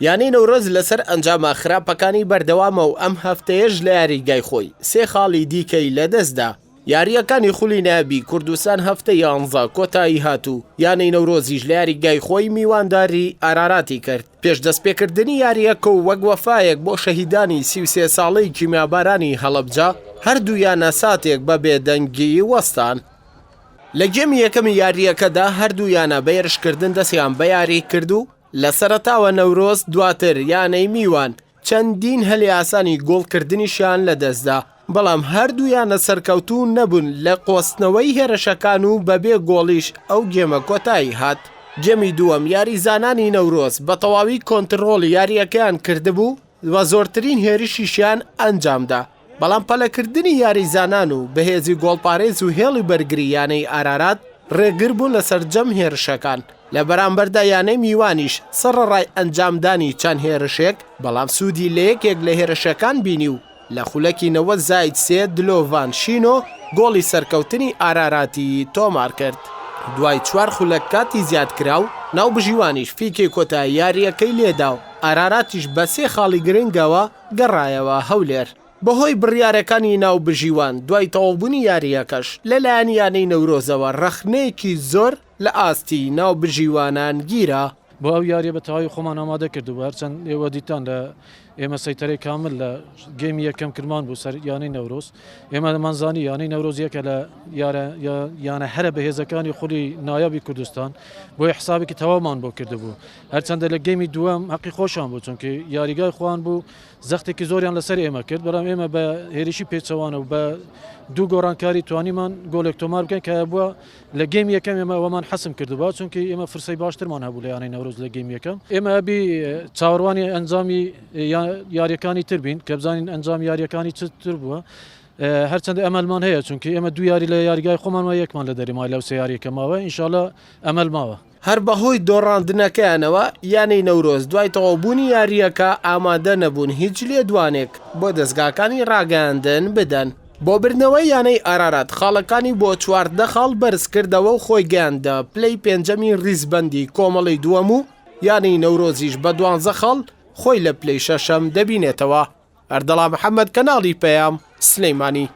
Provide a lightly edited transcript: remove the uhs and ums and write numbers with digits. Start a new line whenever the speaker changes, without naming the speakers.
یانەی نەورۆز لەسەر ئەنجامە خراپەکانی بەردەوامە و ئەم هەفتەیەش لە یاریگای خۆی سێ خاڵی دیکەی لەدەستدا. یاریەکانی خولی نابی کوردستان هەفتە 11 کۆتایی هاتوو. یانەی نەورۆزیش لە یاریگای خۆی میوانداری ئاراراتی کرد. پێش دەستپێکردنی یاریەکە و وەک وەفایەک بۆ شەهیدانی 33 ساڵەی کیمیابارانی هەڵەبجە هەردوویانە ساتێک بە بێدەنگی وەستان. لە گێمی یەکەمی یاریەکەدا هەردوویانە بە هێرشکردن دەستیان بە یاری کرد و لە سەرەتاوە نەورۆز دواتر یانەی میوان چەندین هەلی ئاسانی گۆڵکردنیشیان لەدەستدا، بەڵام هەردوویانە سەرکەوتوو نەبوون لە قۆستنەوەی هێرشەکان و بەبێ گۆڵیش ئەو گێمە کۆتایی هات. گێمی دووەم یاریزانانی نەورۆز بە تەواوی کۆنتڕۆڵ یاریەکەیان کردبوو و زۆرترین هێرشیشیان ئەنجامدا، بەڵام پەلەکردنی یاریزانان و بەهێزی گۆڵپارێز و هێڵی بەرگری یانەی ئارارات ڕێگر بوو لە سەرجەم هێرشەکان. لە بەرامبەردا یانەی میوانیش سەرڕای ئەنجامدانی چەند هێرشێک، بەڵام سوودی لە یەکێک لە هێرشەکان بینی و لە خولەکی 93 دلۆڤان شینۆ گۆڵی سەرکەوتنی ئاراراتی تۆمار کرد. دوای 4 خولەک کاتی زیاد کراو، ناو بژیوانیش فیکەی کۆتایی یاریەکەی لێدا و ئاراراتیش بە 3 خاڵی گرنگەوە گەڕایەوە هەولێر. بەهۆی بڕیارەکانی ناو بژیوان دوای تەواوبوونی یاریەکەش لەلایەن یانەی نەورۆزەوە ڕەخنەیەکی زۆر لە ئاستی ناو بژیوانان گیرە.
بۆ ئەو یاریە بە تەواوی خۆمان ئامادە کردووە، هەرچەند ئێوە دیتان لە ئێمە سەیتەرەی کامل لە گێمی یەکەم کرمان بوو سەر یانەی نەورۆز. ئێمە دەمانزانی یانەی نەورۆز یەکە لە یانە هەرە بەهێزەکانی خولی نایابی کوردستان، بۆی حسابێکی تەواومان بۆ کردبوو. هەرچەندە لە گێمی دووەم حەقی خۆشان بوو، چونکە یاریگای خۆیان بوو زەختێکی زۆریان لەسەر ئێمە کرد، بەڵام ئێمە بە هێرشی پێچەوانە و بە دوو گۆڕانکاری توانیمان گۆلێک تۆمار بکەین کە بووە لە گێمی یەکەم ئێمە ئەوەمان حەسم کردبووە، چونکە ئێمە فرسەی باشترمان هەبوو لە یانەی نەورۆز لە گێمی یەکەم. ئێمە ئەبی چاوەڕوانی ئەنجامی یاریەکانی تر بین کە بزانین ئەنجام یاریەکانی چتر بووە. هەرچەندە ئەمەلمان هەیە، چونکە ئێمە دوو یاری لە یاریگای خۆمانەوە یەکمان لە دەریمای لەو سێ یاریەکە ماوە، ئینشاڵڵا ئەمەل ماوە.
هەر بەهۆی دۆڕاندنەکەیانەوە یانەی نەورۆز دوای تەواوبوونی یاریەکە ئامادە نەبوون هیچ لێدوانێک بۆ دەستگاکانی ڕاگەاندن بدەن. بۆ بردنەوەی یانەی ئارارات خاڵەکانی بۆ 14 خاڵ بەرز کردەوە و خۆی گەیاندە پلەی پێنجەمی ریزبەندی کۆمەڵی دووەم و یانەی نەورۆزیش بە 12 خاڵ خۆی لە پلەی شەشەم دەبینێتەوە. ئەردەڵا محەممەد، کەناڵی پەیام، سلەیمانی.